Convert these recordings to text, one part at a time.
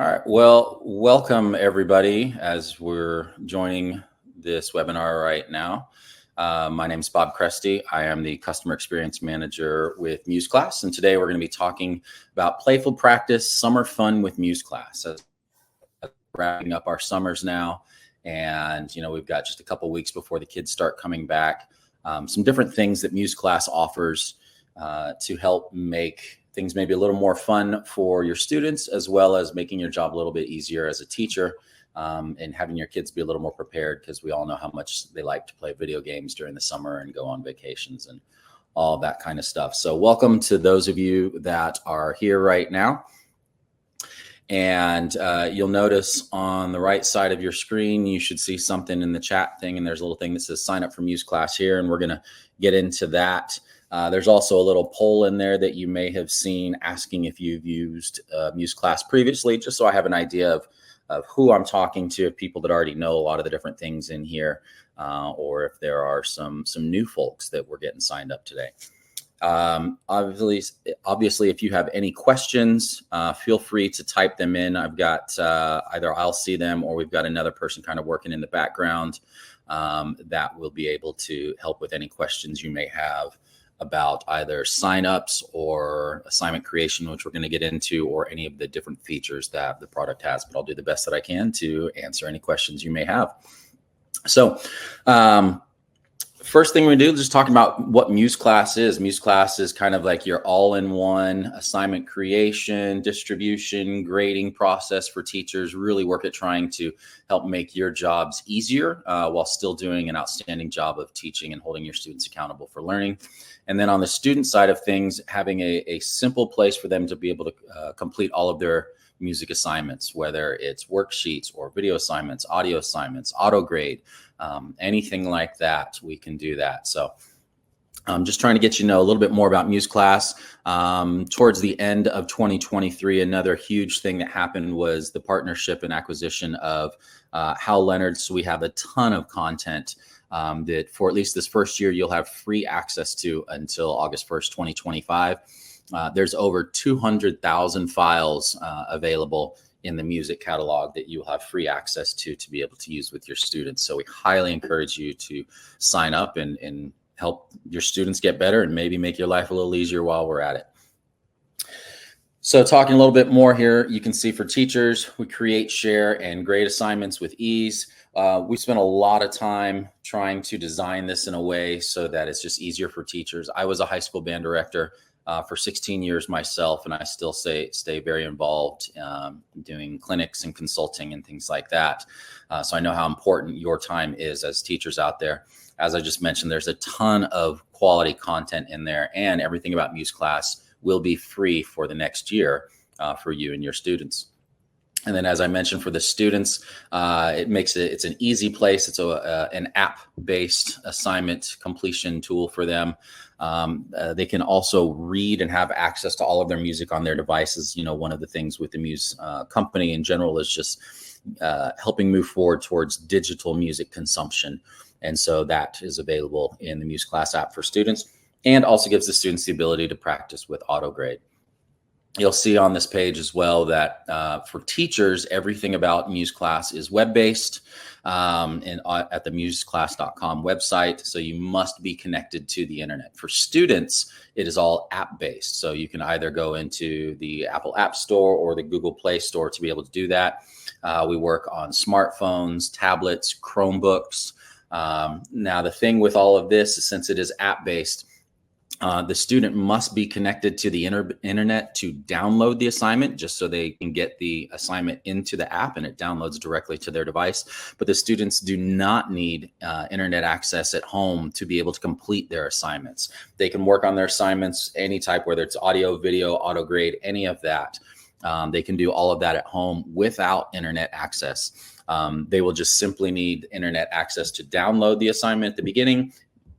All right. Well, welcome everybody as we're joining this webinar right now. My name is Bob Cresty. I am the Customer Experience Manager with Muse Class, and today we're going to be talking about playful practice, summer fun with Muse Class. Wrapping up our summers now, and we've got just a couple weeks before the kids start coming back. Some different things that Muse Class offers to help make things maybe a little more fun for your students, as well as making your job a little bit easier as a teacher, and having your kids be a little more prepared, because we all know how much they like to play video games during the summer and go on vacations and all that kind of stuff. So welcome to those of you that are here right now. And you'll notice on the right side of your screen, you should see something in the chat thing, and there's a little thing that says sign up for Muse Class here, and we're going to get into that. There's also a little poll in there that you may have seen asking if you've used Muse Class previously, just so I have an idea of who I'm talking to, people that already know a lot of the different things in here, or if there are some new folks that were getting signed up today. Obviously, if you have any questions, feel free to type them in. I've got either I'll see them, or we've got another person kind of working in the background that will be able to help with any questions you may have about either signups or assignment creation, which we're going to get into, or any of the different features that the product has. But I'll do the best that I can to answer any questions you may have. So first thing we do is just talking about what Muse Class is. Muse Class is kind of like your all-in-one assignment creation, distribution, grading process for teachers. Really work at trying to help make your jobs easier while still doing an outstanding job of teaching and holding your students accountable for learning. And then on the student side of things, having a simple place for them to be able to complete all of their music assignments, whether it's worksheets or video assignments, audio assignments, auto grade, anything like that, we can do that. So I'm just trying to get you to know a little bit more about Muse Class. Towards the end of 2023, another huge thing that happened was the partnership and acquisition of Hal Leonard. So we have a ton of content that for at least this first year, you'll have free access to until August 1st, 2025. There's over 200,000 files available in the music catalog that you'll have free access to be able to use with your students. So we highly encourage you to sign up and help your students get better, and maybe make your life a little easier while we're at it. So talking a little bit more here, you can see for teachers, we create, share, and grade assignments with ease. We spent a lot of time trying to design this in a way so that it's just easier for teachers. I was a high school band director for 16 years myself, and I still stay very involved doing clinics and consulting and things like that. So I know how important your time is as teachers out there. As I just mentioned, there's a ton of quality content in there, and everything about Muse Class will be free for the next year for you and your students. And then, as I mentioned, for the students, it's an easy place. It's an app-based assignment completion tool for them. They can also read and have access to all of their music on their devices. One of the things with the Muse company in general is just helping move forward towards digital music consumption. And so that is available in the Muse Class app for students, and also gives the students the ability to practice with auto grade. You'll see on this page as well that for teachers, everything about Muse Class is web-based and at the museclass.com website. So you must be connected to the internet. For students, it is all app-based. So you can either go into the Apple App Store or the Google Play Store to be able to do that. We work on smartphones, tablets, Chromebooks. Now, the thing with all of this is, since it is app-based, the student must be connected to the internet to download the assignment, just so they can get the assignment into the app and it downloads directly to their device. But the students do not need internet access at home to be able to complete their assignments. They can work on their assignments any type, whether it's audio, video, auto grade, any of that. They can do all of that at home without internet access. They will just simply need internet access to download the assignment at the beginning,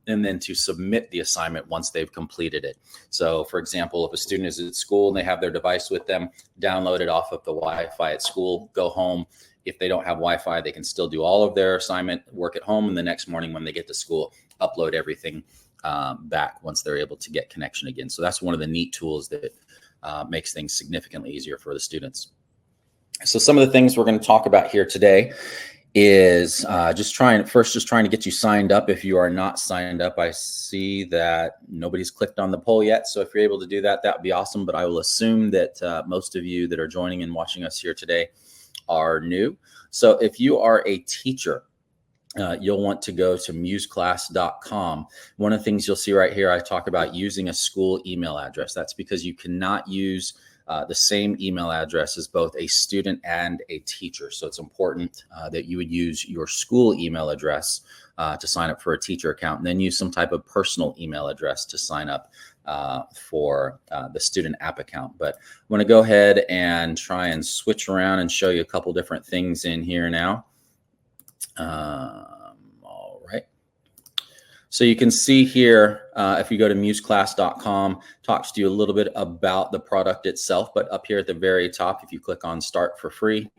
and then to submit the assignment once they've completed it. So for example, if a student is at school and they have their device with them, download it off of the Wi-Fi at school, go home. If they don't have Wi-Fi, they can still do all of their assignment work at home. And the next morning when they get to school, upload everything back once they're able to get connection again. So that's one of the neat tools that makes things significantly easier for the students. So some of the things we're going to talk about here today is just trying to get you signed up. If you are not signed up, I see that nobody's clicked on the poll yet. So if you're able to do that, that would be awesome. But I will assume that most of you that are joining and watching us here today are new. So if you are a teacher, you'll want to go to museclass.com. One of the things you'll see right here, I talk about using a school email address. That's because you cannot use the same email address as both a student and a teacher. So it's important that you would use your school email address to sign up for a teacher account, and then use some type of personal email address to sign up for the student app account. But I'm going to go ahead and try and switch around and show you a couple different things in here now. All right. So you can see here, if you go to museclass.com, talks to you a little bit about the product itself, but up here at the very top, if you click on Start for Free,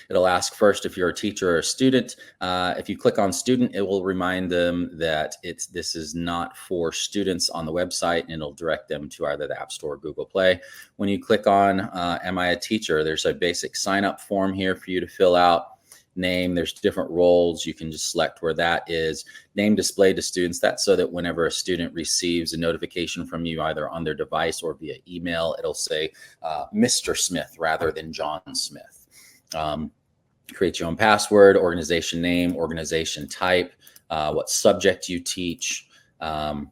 it'll ask first if you're a teacher or a student. If you click on student, it will remind them that this is not for students on the website, and it'll direct them to either the App Store or Google Play. When you click on Am I a Teacher, there's a basic sign up form here for you to fill out. Name, there's different roles. You can just select where that is. Name displayed to students. That's so that whenever a student receives a notification from you, either on their device or via email, it'll say Mr. Smith rather than John Smith. Create your own password, organization name, organization type, what subject you teach. And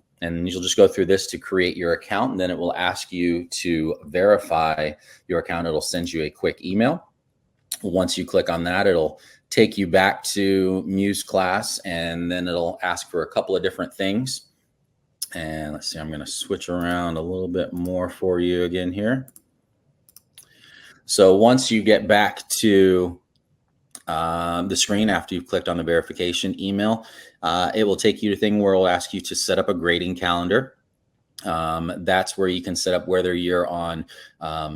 you'll just go through this to create your account, and then it will ask you to verify your account. It'll send you a quick email. Once you click on that, it'll take you back to Muse Class, and then it'll ask for a couple of different things. And let's see, I'm going to switch around a little bit more for you again here. So once you get back to the screen after you've clicked on the verification email, it will take you to a thing where it'll ask you to set up a grading calendar. That's where you can set up whether you're on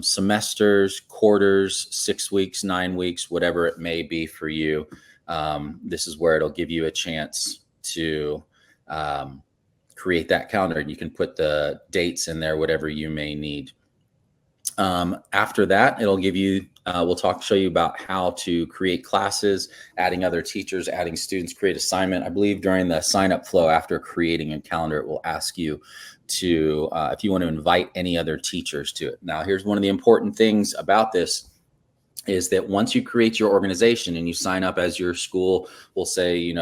semesters, quarters, 6 weeks, 9 weeks, whatever it may be for you. This is where it'll give you a chance to create that calendar. You can put the dates in there, whatever you may need. After that, it'll give you, show you about how to create classes, adding other teachers, adding students, create assignment. I believe during the sign up flow after creating a calendar, it will ask you to, if you want to invite any other teachers to it. Now, here's one of the important things about this is that once you create your organization and you sign up as your school, we'll say,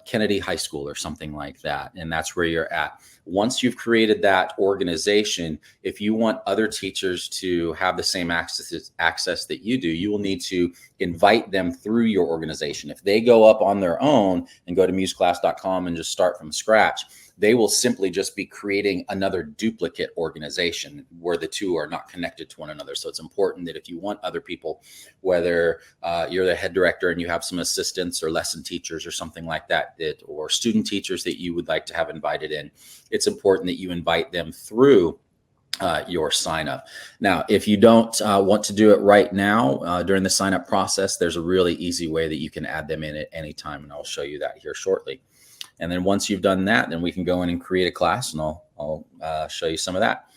Kennedy High School or something like that, and that's where you're at. Once you've created that organization, if you want other teachers to have the same access that you do, you will need to invite them through your organization. If they go up on their own and go to museclass.com and just start from scratch, they will simply just be creating another duplicate organization where the two are not connected to one another. So it's important that if you want other people, whether you're the head director and you have some assistants or lesson teachers or something like that, or student teachers that you would like to have invited in, it's important that you invite them through your sign up. Now, if you don't want to do it right now during the sign up process, there's a really easy way that you can add them in at any time, and I'll show you that here shortly. And then once you've done that, then we can go in and create a class, and I'll show you some of that.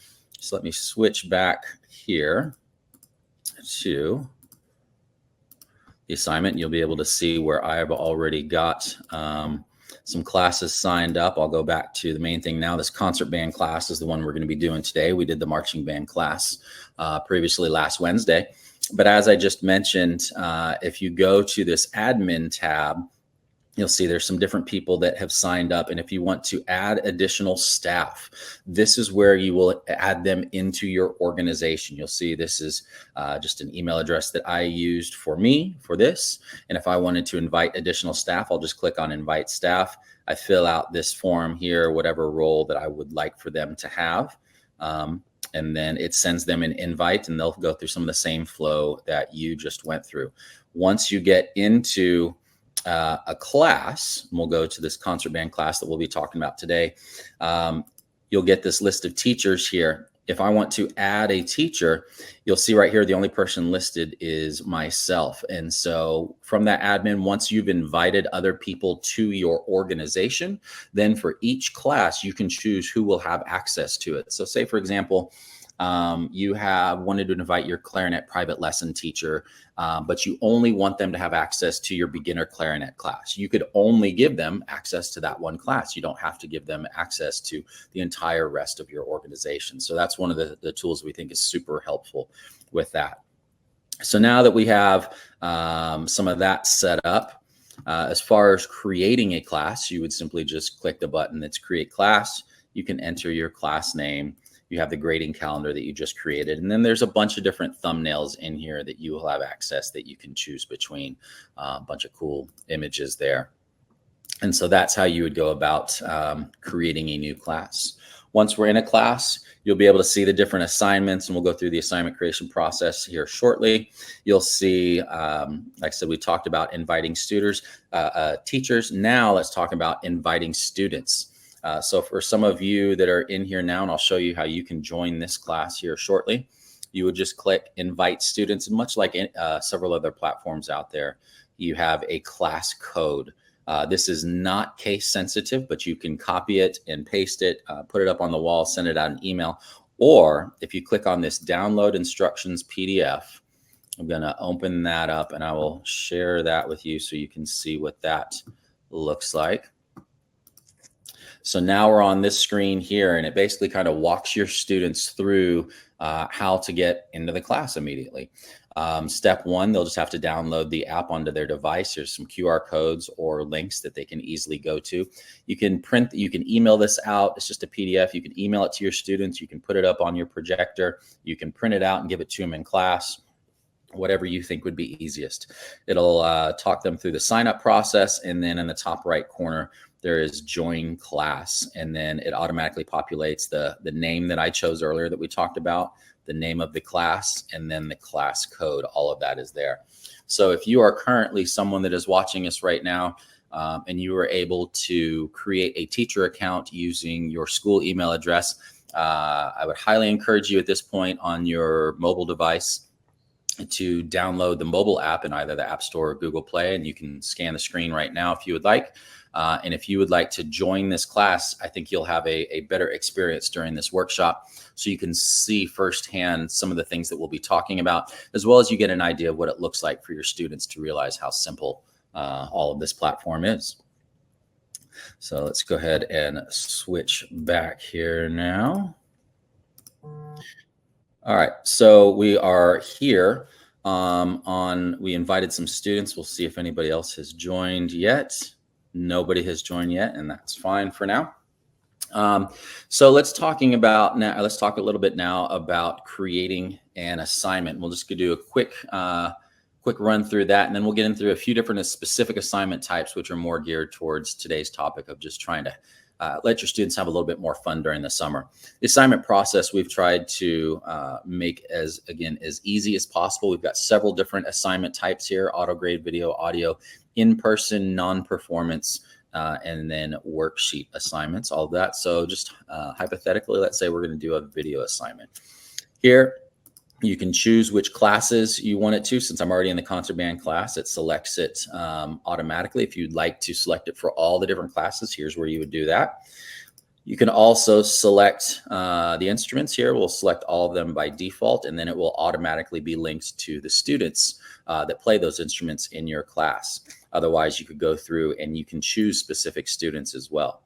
So let me switch back here to the assignment. You'll be able to see where I've already got some classes signed up. I'll go back to the main thing now. This concert band class is the one we're going to be doing today. We did the marching band class previously last Wednesday. But as I just mentioned, if you go to this admin tab, you'll see there's some different people that have signed up. And if you want to add additional staff, this is where you will add them into your organization. You'll see this is just an email address that I used for me for this. And if I wanted to invite additional staff, I'll just click on invite staff. I fill out this form here, whatever role that I would like for them to have. And then it sends them an invite, and they'll go through some of the same flow that you just went through. Once you get into a class, and we'll go to this concert band class that we'll be talking about today, you'll get this list of teachers here. If I want to add a teacher, you'll see right here, the only person listed is myself. And so from that admin, once you've invited other people to your organization, then for each class, you can choose who will have access to it. So say, for example, you have wanted to invite your clarinet private lesson teacher, but you only want them to have access to your beginner clarinet class. You could only give them access to that one class. You don't have to give them access to the entire rest of your organization. So that's one of the tools we think is super helpful with that. So now that we have some of that set up, as far as creating a class, you would simply just click the button that's create class. You can enter your class name. You have the grading calendar that you just created. And then there's a bunch of different thumbnails in here that you will have access that you can choose between, a bunch of cool images there. And so that's how you would go about creating a new class. Once we're in a class, you'll be able to see the different assignments, and we'll go through the assignment creation process here shortly. You'll see, like I said, we talked about inviting teachers. Now let's talk about inviting students. So for some of you that are in here now, and I'll show you how you can join this class here shortly, you would just click invite students. And much like several other platforms out there, you have a class code. This is not case sensitive, but you can copy it and paste it, put it up on the wall, send it out an email. Or if you click on this download instructions PDF, I'm going to open that up and I will share that with you so you can see what that looks like. So now we're on this screen here, and it basically kind of walks your students through how to get into the class immediately. Step one, they'll just have to download the app onto their device. There's some QR codes or links that they can easily go to. You can email this out. It's just a PDF. You can email it to your students. You can put it up on your projector. You can print it out and give it to them in class. Whatever you think would be easiest. It'll talk them through the sign up process. And then in the top right corner, there is join class. And then it automatically populates the name that I chose earlier that we talked about, the name of the class, and then the class code. All of that is there. So if you are currently someone that is watching us right now, and you are able to create a teacher account using your school email address, I would highly encourage you at this point on your mobile device to download the mobile app in either the App Store or Google Play, and you can scan the screen right now if you would like. And if you would like to join this class, I think you'll have a better experience during this workshop, so you can see firsthand some of the things that we'll be talking about, as well as you get an idea of what it looks like for your students to realize how simple all of this platform is. So let's go ahead and switch back here now. All right, so we are here we invited some students. We'll see if anybody else has joined yet. Nobody has joined yet, and that's fine for now. So let's talk a little bit now about creating an assignment. We'll just do a quick run through that, and then we'll get into a few different specific assignment types, which are more geared towards today's topic of just trying to let your students have a little bit more fun during the summer. The assignment process we've tried to make as easy as possible. We've got several different assignment types here: auto grade, video, audio, in-person, non-performance, and then worksheet assignments, all of that. So just hypothetically, let's say we're going to do a video assignment. Here, you can choose which classes you want it to. Since I'm already in the concert band class, it selects it automatically. If you'd like to select it for all the different classes, here's where you would do that. You can also select the instruments here. We'll select all of them by default, and then it will automatically be linked to the students that play those instruments in your class. Otherwise, you could go through and you can choose specific students as well.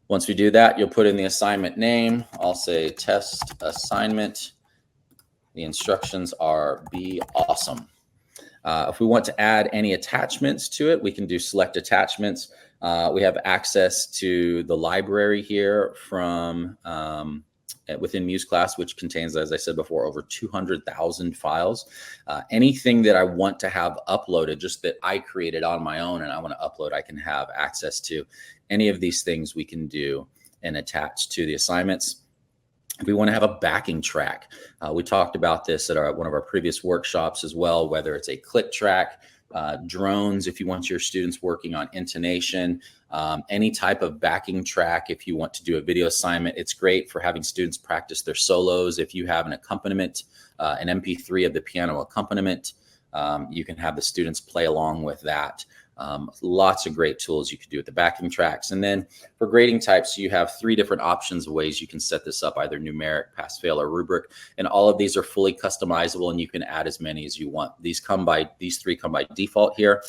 Once we do that, you'll put in the assignment name. I'll say test assignment. The instructions are be awesome. If we want to add any attachments to it, we can do select attachments. We have access to the library here from within MuseClass, which contains, as I said before, over 200,000 files. Anything that I want to have uploaded, just that I created on my own and I want to upload, I can have access to. Any of these things we can do and attach to the assignments. If we want to have a backing track, we talked about this at one of our previous workshops as well, whether it's a click track, drones, if you want your students working on intonation, any type of backing track. If you want to do a video assignment, it's great for having students practice their solos. If you have an accompaniment, an MP3 of the piano accompaniment, you can have the students play along with that. Lots of great tools you could do with the backing tracks. And then for grading types, you have 3 different options of ways you can set this up, either numeric, pass, fail, or rubric. And all of these are fully customizable, and you can add as many as you want. These 3 come by default here.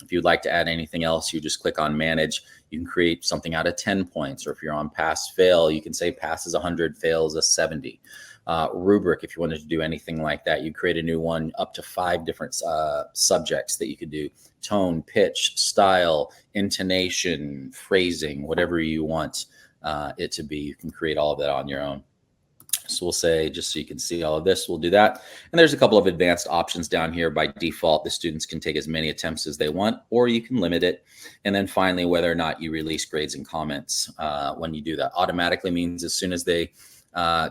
If you'd like to add anything else, you just click on manage. You can create something out of 10 points, or if you're on pass fail, you can say pass is 100, fail is a 70. Rubric, if you wanted to do anything like that, you create a new one, up to 5 different subjects that you could do: tone, pitch, style, intonation, phrasing, whatever you want it to be. You can create all of that on your own. So we'll say, just so you can see all of this, we'll do that. And there's a couple of advanced options down here. By default, the students can take as many attempts as they want, or you can limit it. And then finally, whether or not you release grades and comments when you do that. Automatically means as soon as they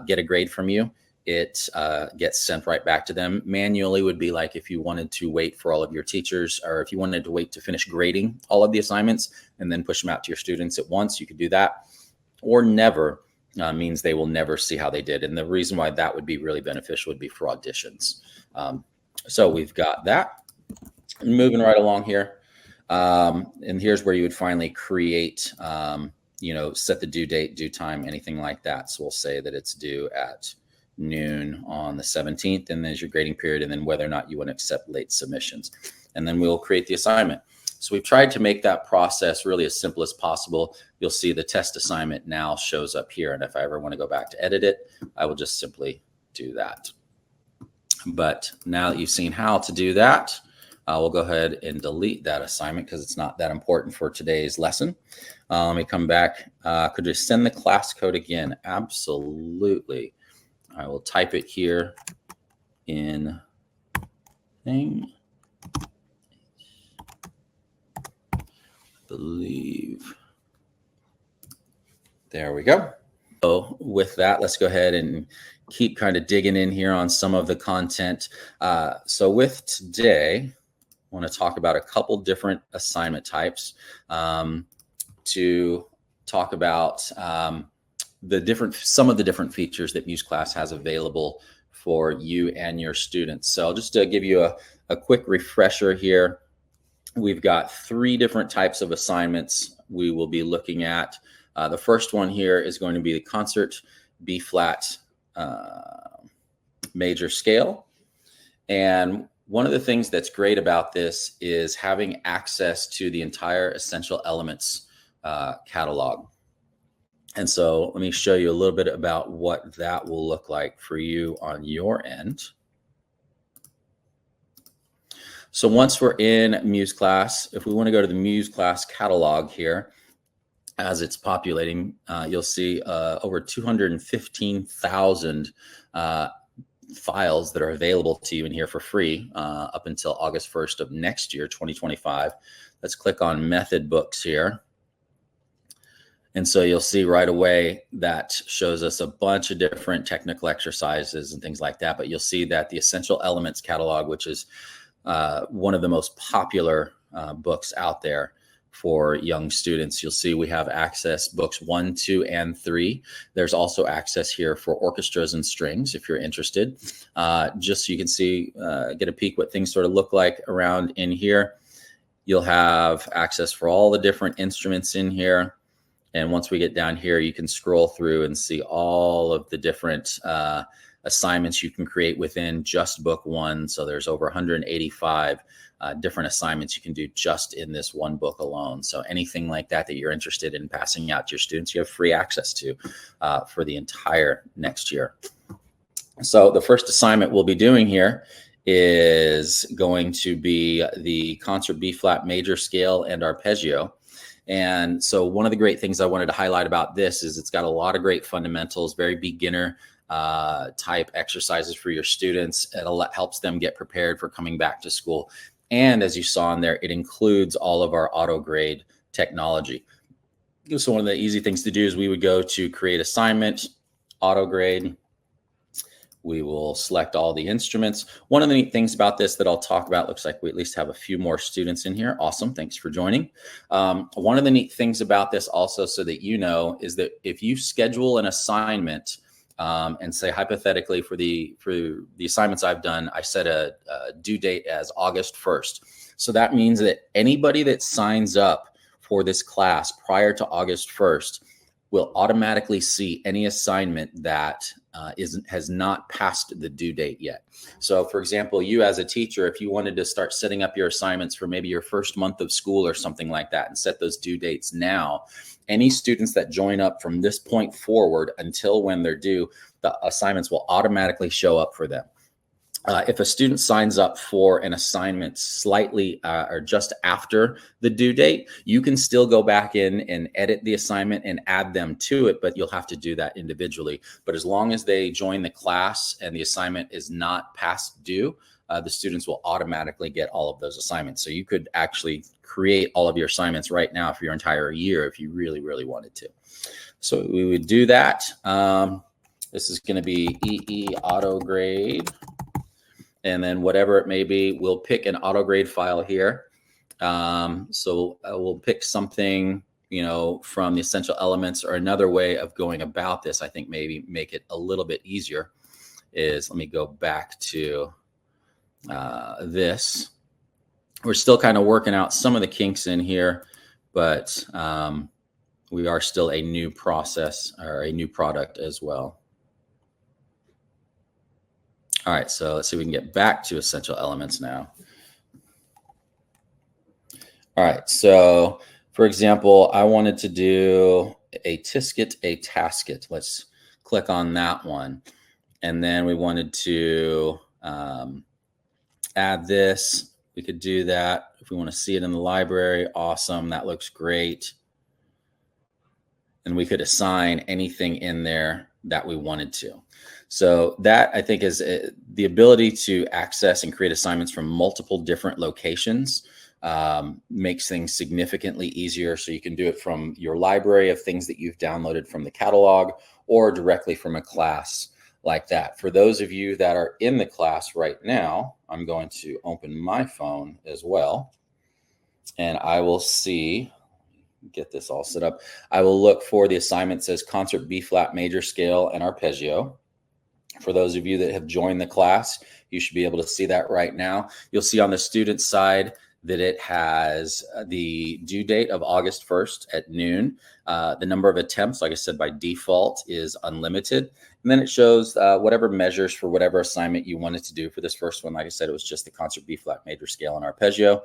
get a grade from you, it gets sent right back to them. Manually would be like if you wanted to wait for all of your teachers, or if you wanted to wait to finish grading all of the assignments and then push them out to your students at once, you could do that. Or never means they will never see how they did. And the reason why that would be really beneficial would be for auditions. So we've got that. Moving right along here. And here's where you would finally create, set the due date, due time, anything like that. So we'll say that it's due at noon on the 17th, and there's your grading period, and then whether or not you want to accept late submissions. And then we'll create the assignment. So we've tried to make that process really as simple as possible. You'll see the test assignment now shows up here. And if I ever want to go back to edit it, I will just simply do that. But now that you've seen how to do that, we'll go ahead and delete that assignment because it's not that important for today's lesson. Let me come back. Could you send the class code again? Absolutely. I will type it here in thing. Believe. There we go. So with that, let's go ahead and keep kind of digging in here on some of the content. So with today, I want to talk about a couple different assignment types to talk about some of the different features that MuseClass has available for you and your students. So just to give you a quick refresher here, we've got 3 different types of assignments we will be looking at. The first one here is going to be the concert B-flat major scale. And one of the things that's great about this is having access to the entire Essential Elements catalog. And so let me show you a little bit about what that will look like for you on your end. So once we're in MuseClass, if we want to go to the MuseClass catalog here, as it's populating, you'll see over 215,000 files that are available to you in here for free up until August 1st of next year, 2025. Let's click on Method Books here. And so you'll see right away that shows us a bunch of different technical exercises and things like that. But you'll see that the Essential Elements catalog, which is one of the most popular books out there for young students. You'll see we have access books 1, 2, and 3. There's also access here for orchestras and strings if you're interested. Just so you can see, get a peek what things sort of look like around in here. You'll have access for all the different instruments in here. And once we get down here, you can scroll through and see all of the different assignments you can create within just book 1. So there's over 185 different assignments you can do just in this one book alone. So anything like that you're interested in passing out to your students, you have free access to for the entire next year. So the first assignment we'll be doing here is going to be the concert B-flat major scale and arpeggio. And so one of the great things I wanted to highlight about this is it's got a lot of great fundamentals, very beginner type exercises for your students. It helps them get prepared for coming back to school. And as you saw in there, it includes all of our auto grade technology. So one of the easy things to do is we would go to create assignment, auto grade. We will select all the instruments. One of the neat things about this that I'll talk about, looks like we at least have a few more students in here. Awesome, thanks for joining. One of the neat things about this also, so that you know, is that if you schedule an assignment and say hypothetically for the assignments I've done, I set a due date as August 1st. So that means that anybody that signs up for this class prior to August 1st will automatically see any assignment that has not passed the due date yet. So for example, you as a teacher, if you wanted to start setting up your assignments for maybe your first month of school or something like that and set those due dates now, any students that join up from this point forward until when they're due, the assignments will automatically show up for them. If a student signs up for an assignment slightly or just after the due date, you can still go back in and edit the assignment and add them to it, but you'll have to do that individually. But as long as they join the class and the assignment is not past due, the students will automatically get all of those assignments. So you could actually create all of your assignments right now for your entire year if you really, really wanted to. So we would do that. This is going to be EE auto grade. And then whatever it may be, we'll pick an auto grade file here. So we'll pick something, from the essential elements, or another way of going about this, I think maybe make it a little bit easier is, let me go back to this. We're still kind of working out some of the kinks in here, but we are still a new process or a new product as well. All right, so let's see if we can get back to essential elements now. All right, so for example, I wanted to do a tisket, a tasket. Let's click on that one. And then we wanted to add this. We could do that. If we want to see it in the library, awesome, that looks great. And we could assign anything in there that we wanted to. So that, I think, is the ability to access and create assignments from multiple different locations makes things significantly easier. So you can do it from your library of things that you've downloaded from the catalog, or directly from a class like that. For those of you that are in the class right now, I'm going to open my phone as well, and I will see, get this all set up. I will look for the assignment that says concert B flat major scale and arpeggio. For those of you that have joined the class, you should be able to see that right now. You'll see on the student side that it has the due date of August 1st at noon. The number of attempts, like I said, by default is unlimited. And then it shows whatever measures for whatever assignment you wanted to do. For this first one, like I said, it was just the concert B flat major scale and arpeggio.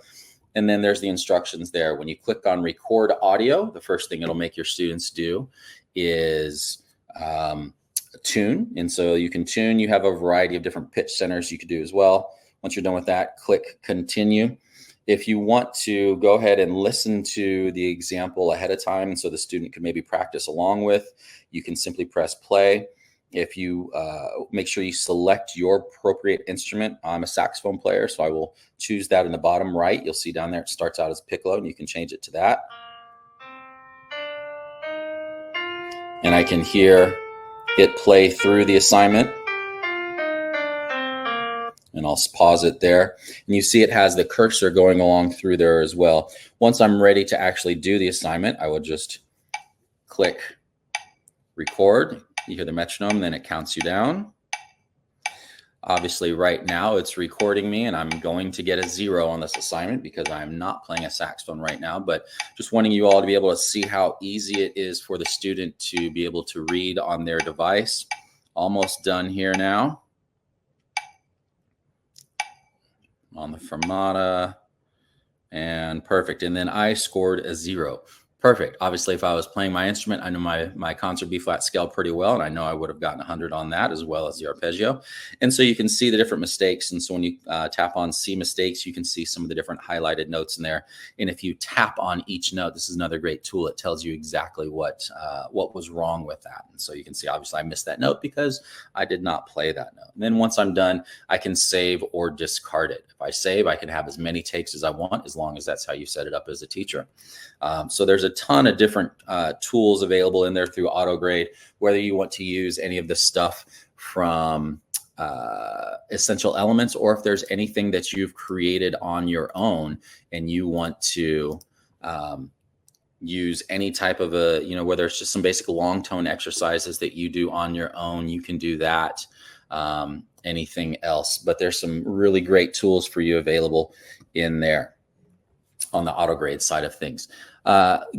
And then there's the instructions there. When you click on record audio, the first thing it'll make your students do is tune. And so you can tune. You have a variety of different pitch centers you could do as well. Once you're done with that, click continue. If you want to go ahead and listen to the example ahead of time, so the student can maybe practice along with, you can simply press play. If you make sure you select your appropriate instrument. I'm a saxophone player, so I will choose that in the bottom right. You'll see down there it starts out as piccolo, and you can change it to that. And I can hear it play through the assignment. And I'll pause it there. And you see it has the cursor going along through there as well. Once I'm ready to actually do the assignment, I will just click record. You hear the metronome, then it counts you down. Obviously, right now it's recording me, and I'm going to get a 0 on this assignment because I'm not playing a saxophone right now, but just wanting you all to be able to see how easy it is for the student to be able to read on their device. Almost done here now. On the fermata, and perfect. And then I scored a 0. Perfect. Obviously, if I was playing my instrument, I know my concert B flat scale pretty well, and I know I would have gotten 100 on that, as well as the arpeggio. And so you can see the different mistakes. And so when you tap on see mistakes, you can see some of the different highlighted notes in there. And if you tap on each note, this is another great tool. It tells you exactly what was wrong with that. And so you can see, obviously, I missed that note because I did not play that note. And then once I'm done, I can save or discard it. If I save, I can have as many takes as I want, as long as that's how you set it up as a teacher. So there's a ton of different tools available in there through AutoGrade, whether you want to use any of the stuff from Essential Elements, or if there's anything that you've created on your own and you want to use any type of a, whether it's just some basic long tone exercises that you do on your own, you can do that. Anything else, but there's some really great tools for you available in there on the auto grade side of things.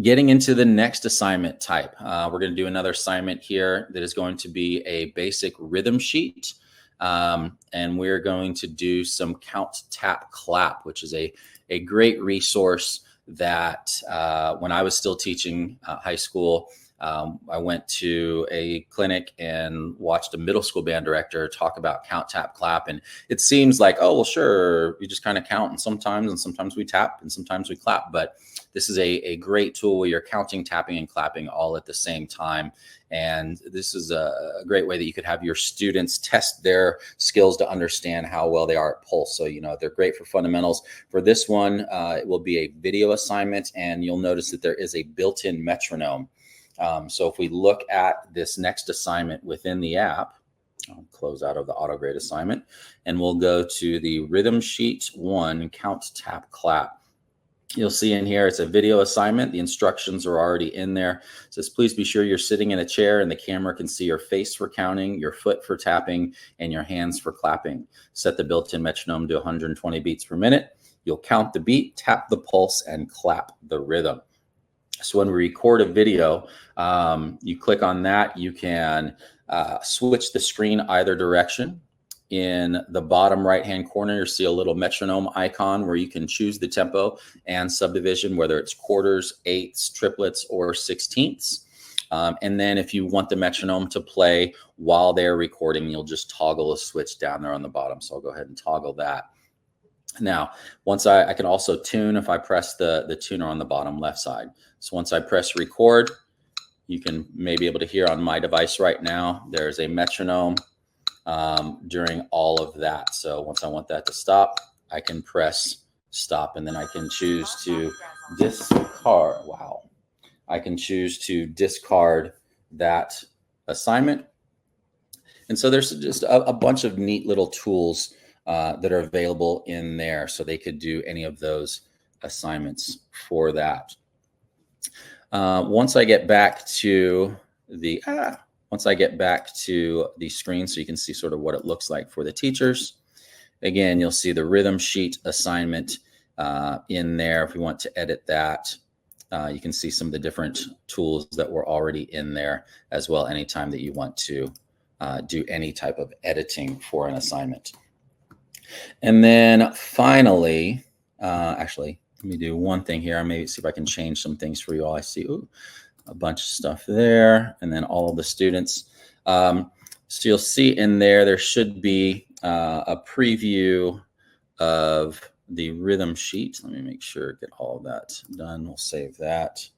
Getting into the next assignment type, we're going to do another assignment here that is going to be a basic rhythm sheet. And we're going to do some count, tap, clap, which is a great resource that when I was still teaching high school, I went to a clinic and watched a middle school band director talk about count, tap, clap. And it seems like, oh, well, sure, we just kind of count and sometimes we tap and sometimes we clap. But this is a great tool where you're counting, tapping, and clapping all at the same time. And this is a great way that you could have your students test their skills to understand how well they are at pulse. So, they're great for fundamentals. For this one, it will be a video assignment, and you'll notice that there is a built-in metronome. So if we look at this next assignment within the app, I'll close out of the auto grade assignment, and we'll go to the rhythm sheet 1, count, tap, clap. You'll see in here, it's a video assignment. The instructions are already in there. It says, please be sure you're sitting in a chair and the camera can see your face for counting, your foot for tapping, and your hands for clapping. Set the built-in metronome to 120 beats per minute. You'll count the beat, tap the pulse, and clap the rhythm. So when we record a video, you click on that. You can switch the screen either direction. In the bottom right-hand corner, you'll see a little metronome icon where you can choose the tempo and subdivision, whether it's quarters, eighths, triplets, or sixteenths. And then if you want the metronome to play while they're recording, you'll just toggle a switch down there on the bottom. So I'll go ahead and toggle that. Now, once I can also tune if I press the tuner on the bottom left side. So once I press record, you can maybe able to hear on my device right now, there's a metronome during all of that. So once I want that to stop, I can press stop, and then I can choose to discard. Wow. I can choose to discard that assignment. And so there's just a bunch of neat little tools that are available in there. So they could do any of those assignments for that. Once I get back to the screen, so you can see sort of what it looks like for the teachers. Again, you'll see the rhythm sheet assignment in there. If we want to edit that, you can see some of the different tools that were already in there as well, anytime that you want to do any type of editing for an assignment. And then finally, actually, let me do one thing here. I may see if I can change some things for you all. I see a bunch of stuff there, and then all of the students. So you'll see in there should be a preview of the rhythm sheet. Let me make sure, get all of that done. We'll save that.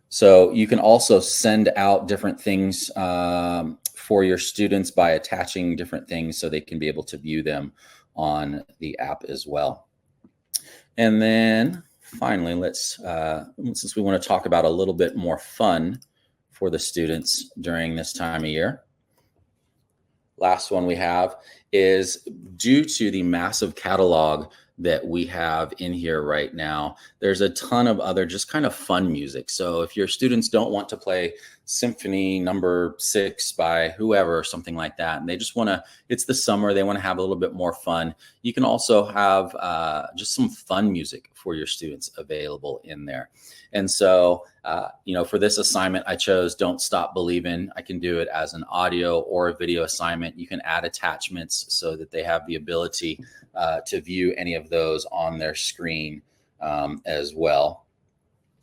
So you can also send out different things for your students by attaching different things so they can be able to view them on the app as well. And then finally, let's, since we want to talk about a little bit more fun for the students during this time of year. Last one we have is, due to the massive catalog that we have in here right now, there's a ton of other just kind of fun music. So if your students don't want to play Symphony No. 6 by whoever or something like that, and they just want to, it's the summer, they want to have a little bit more fun, you can also have just some fun music for your students available in there. And so, for this assignment, I chose Don't Stop Believin'. I can do it as an audio or a video assignment. You can add attachments so that they have the ability to view any of those on their screen as well.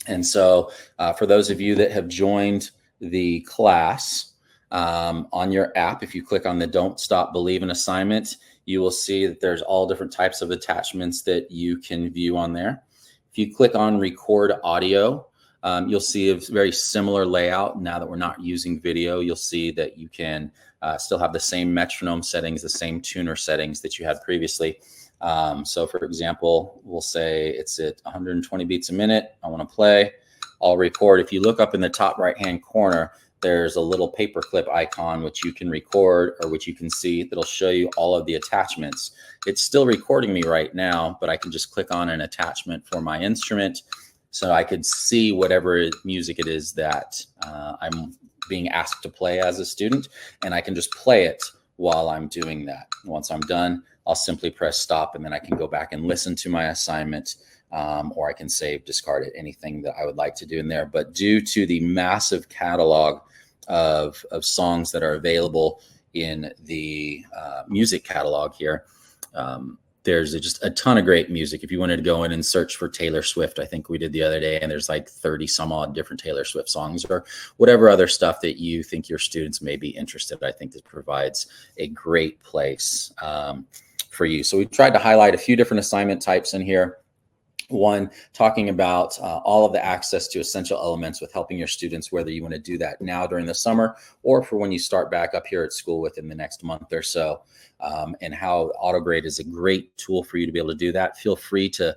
And so for those of you that have joined the class on your app, if you click on the Don't Stop Believin' assignment, you will see that there's all different types of attachments that you can view on there. If you click on Record Audio, you'll see a very similar layout. Now that we're not using video, you'll see that you can still have the same metronome settings, the same tuner settings that you had previously. So for example, we'll say it's at 120 beats a minute. I want to play. I'll record. If you look up in the top right-hand corner, there's a little paperclip icon which you can record, or which you can see, that'll show you all of the attachments. It's still recording me right now, but I can just click on an attachment for my instrument, so I could see whatever music it is that I'm being asked to play as a student, and I can just play it while I'm doing that. Once I'm done, I'll simply press stop, and then I can go back and listen to my assignment, or I can save, discard it, anything that I would like to do in there. But due to the massive catalog of songs that are available in the music catalog here, there's just a ton of great music. If you wanted to go in and search for Taylor Swift, I think we did the other day, and there's like 30 some odd different Taylor Swift songs, or whatever other stuff that you think your students may be interested. I think this provides a great place for you. So we tried to highlight a few different assignment types in here. One, talking about all of the access to essential elements with helping your students, whether you want to do that now during the summer or for when you start back up here at school within the next month or so, and how AutoGrade is a great tool for you to be able to do that. Feel free to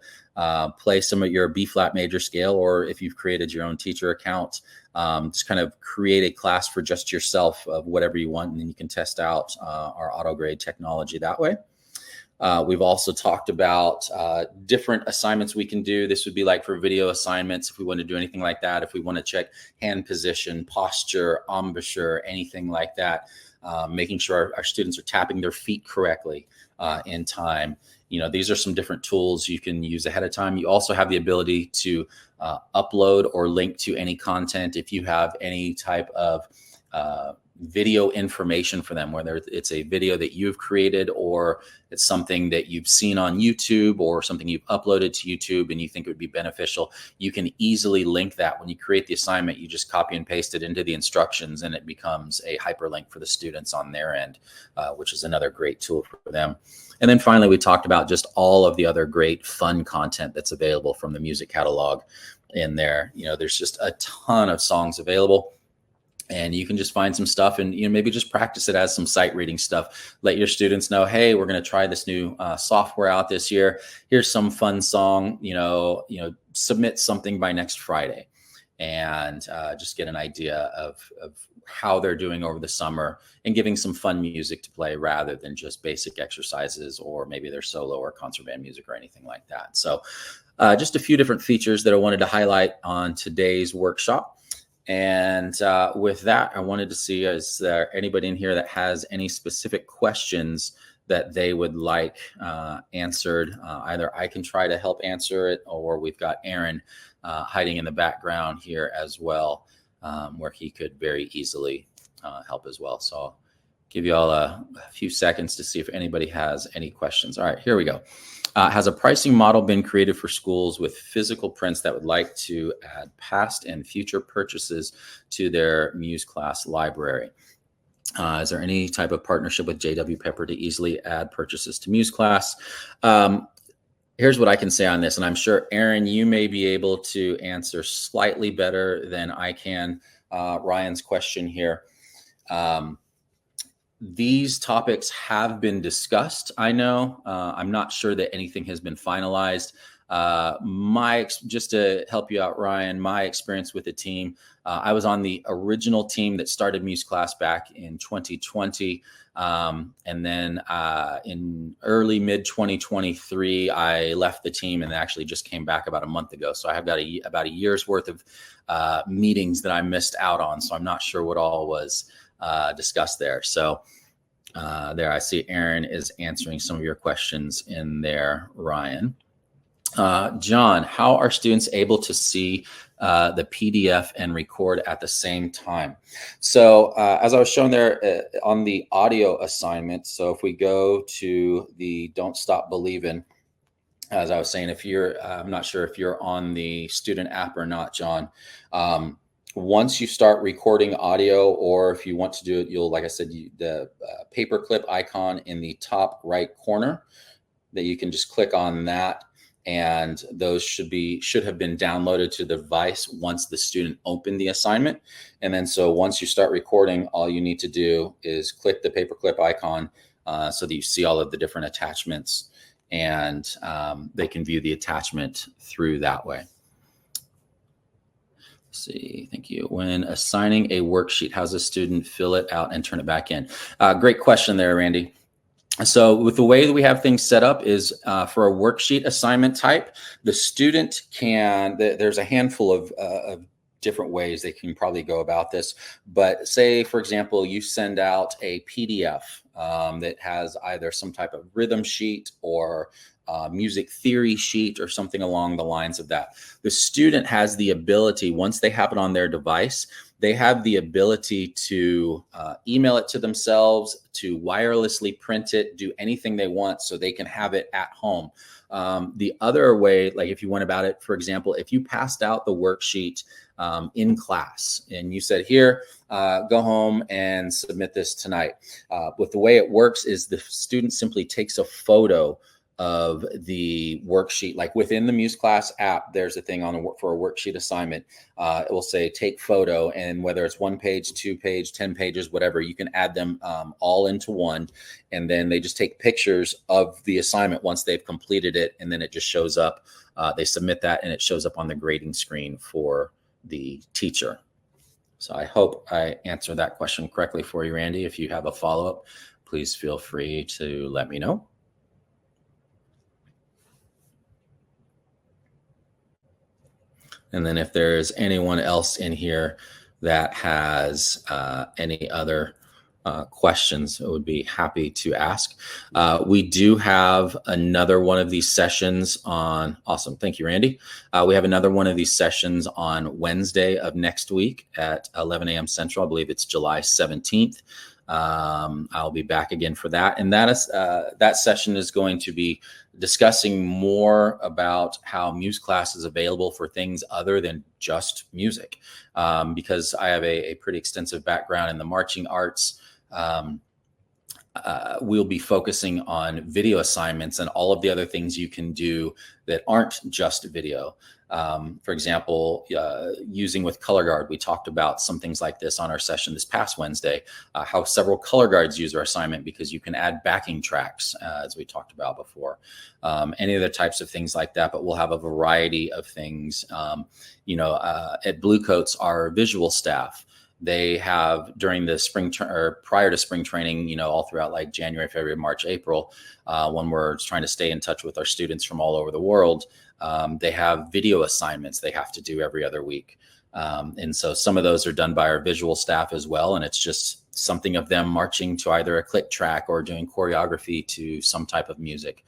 play some of your B-flat major scale, or if you've created your own teacher account, just kind of create a class for just yourself of whatever you want, and then you can test out our AutoGrade technology that way. We've also talked about different assignments we can do. This would be like for video assignments, if we want to do anything like that, if we want to check hand position, posture, embouchure, anything like that, making sure our students are tapping their feet correctly in time. You know, these are some different tools you can use ahead of time. You also have the ability to upload or link to any content if you have any type of video information for them, whether it's a video that you've created or it's something that you've seen on YouTube or something you've uploaded to YouTube and you think it would be beneficial. You can easily link that. When you create the assignment, you just copy and paste it into the instructions, and it becomes a hyperlink for the students on their end, which is another great tool for them. And then finally, we talked about just all of the other great fun content that's available from the music catalog in there. You know, there's just a ton of songs available, and you can just find some stuff and, you know, maybe just practice it as some sight reading stuff. Let your students know, hey, we're going to try this new software out this year. Here's some fun song, you know, submit something by next Friday, and just get an idea of how they're doing over the summer, and giving some fun music to play rather than just basic exercises or maybe their solo or concert band music or anything like that. So just a few different features that I wanted to highlight on today's workshop. And with that, I wanted to see, is there anybody in here that has any specific questions that they would like answered? Either I can try to help answer it, or we've got Aaron hiding in the background here as well, where he could very easily help as well. So I'll give you all a few seconds to see if anybody has any questions. All right, here we go. Has a pricing model been created for schools with physical prints that would like to add past and future purchases to their Muse Class library? Is there any type of partnership with J.W. Pepper to easily add purchases to Muse Class? Here's what I can say on this, and I'm sure, Aaron, you may be able to answer slightly better than I can Ryan's question here. These topics have been discussed, I know. I'm not sure that anything has been finalized. Just to help you out, Ryan, my experience with the team, I was on the original team that started Muse Class back in 2020. And then in early mid 2023, I left the team and actually just came back about a month ago. So I have got about a year's worth of meetings that I missed out on. So I'm not sure what all was discussed there. So there, I see Aaron is answering some of your questions in there, Ryan. John, how are students able to see the PDF and record at the same time? So as I was showing there on the audio assignment, so if we go to the Don't Stop Believin', as I was saying, if you're, I'm not sure if you're on the student app or not, John, once you start recording audio, or if you want to do it, you'll, like I said, the paperclip icon in the top right corner, that you can just click on that, and those should have been downloaded to the device once the student opened the assignment. And then so once you start recording, all you need to do is click the paperclip icon so that you see all of the different attachments, and they can view the attachment through that way. See, thank you. When assigning a worksheet, how's a student fill it out and turn it back in? Great question there, Randy. So with the way that we have things set up is for a worksheet assignment type, the student can, there's a handful of different ways they can probably go about this. But say, for example, you send out a PDF that has either some type of rhythm sheet or music theory sheet or something along the lines of that. The student has the ability, once they have it on their device, they have the ability to email it to themselves, to wirelessly print it, do anything they want so they can have it at home. The other way, like if you went about it, for example, if you passed out the worksheet in class and you said, here, go home and submit this tonight. But the way it works is the student simply takes a photo of the worksheet. Like within the MuseClass app, there's a thing for a worksheet assignment. It will say take photo, and whether it's 1 page, 2 page, 10 pages, whatever, you can add them all into one, and then they just take pictures of the assignment once they've completed it, and then it just shows up. They submit that and it shows up on the grading screen for the teacher. So I hope I answered that question correctly for you, Randy. If you have a follow-up, please feel free to let me know. And then if there's anyone else in here that has any other questions, I would be happy to ask. We do have another one of these sessions on, awesome, thank you, Randy. We have another one of these sessions on Wednesday of next week at 11 a.m. Central. I believe it's July 17th. I'll be back again for that. And that session is going to be discussing more about how MuseClass is available for things other than just music. Because I have a pretty extensive background in the marching arts. We'll be focusing on video assignments and all of the other things you can do that aren't just video. For example, using with color guard, we talked about some things like this on our session this past Wednesday, how several color guards use our assignment because you can add backing tracks, as we talked about before, any other types of things like that. But we'll have a variety of things. At Bluecoats, our visual staff, they have during the spring or prior to spring training, all throughout like January, February, March, April, when we're trying to stay in touch with our students from all over the world, they have video assignments they have to do every other week. And so some of those are done by our visual staff as well. And it's just something of them marching to either a click track or doing choreography to some type of music.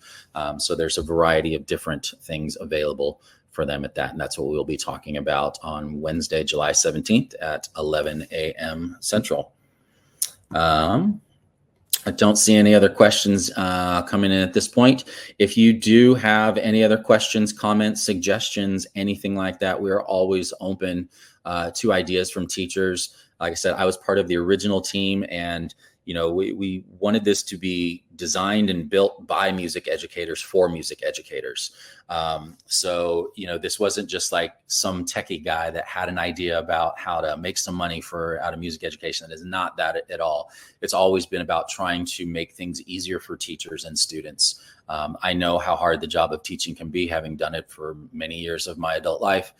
So there's a variety of different things available for them at that. And that's what we'll be talking about on Wednesday, July 17th at 11 a.m. Central. I don't see any other questions coming in at this point. If you do have any other questions, comments, suggestions, anything like that, we're always open to ideas from teachers. Like I said, I was part of the original team, and we wanted this to be designed and built by music educators for music educators. So this wasn't just like some techie guy that had an idea about how to make some money out of music education. It is not that at all. It's always been about trying to make things easier for teachers and students. I know how hard the job of teaching can be, having done it for many years of my adult life.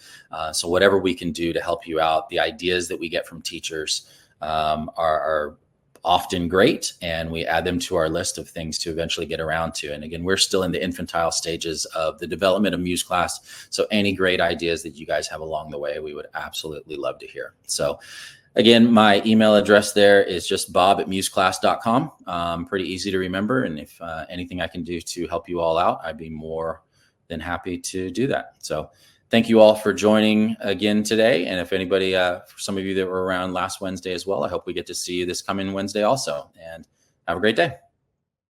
So whatever we can do to help you out, the ideas that we get from teachers are often great, and we add them to our list of things to eventually get around to. And again, we're still in the infantile stages of the development of MuseClass. So any great ideas that you guys have along the way, we would absolutely love to hear. So again, my email address there is just bob@museclass.com. Pretty easy to remember. And if anything I can do to help you all out, I'd be more than happy to do that. So thank you all for joining again today. And if anybody, for some of you that were around last Wednesday as well, I hope we get to see you this coming Wednesday also. And have a great day.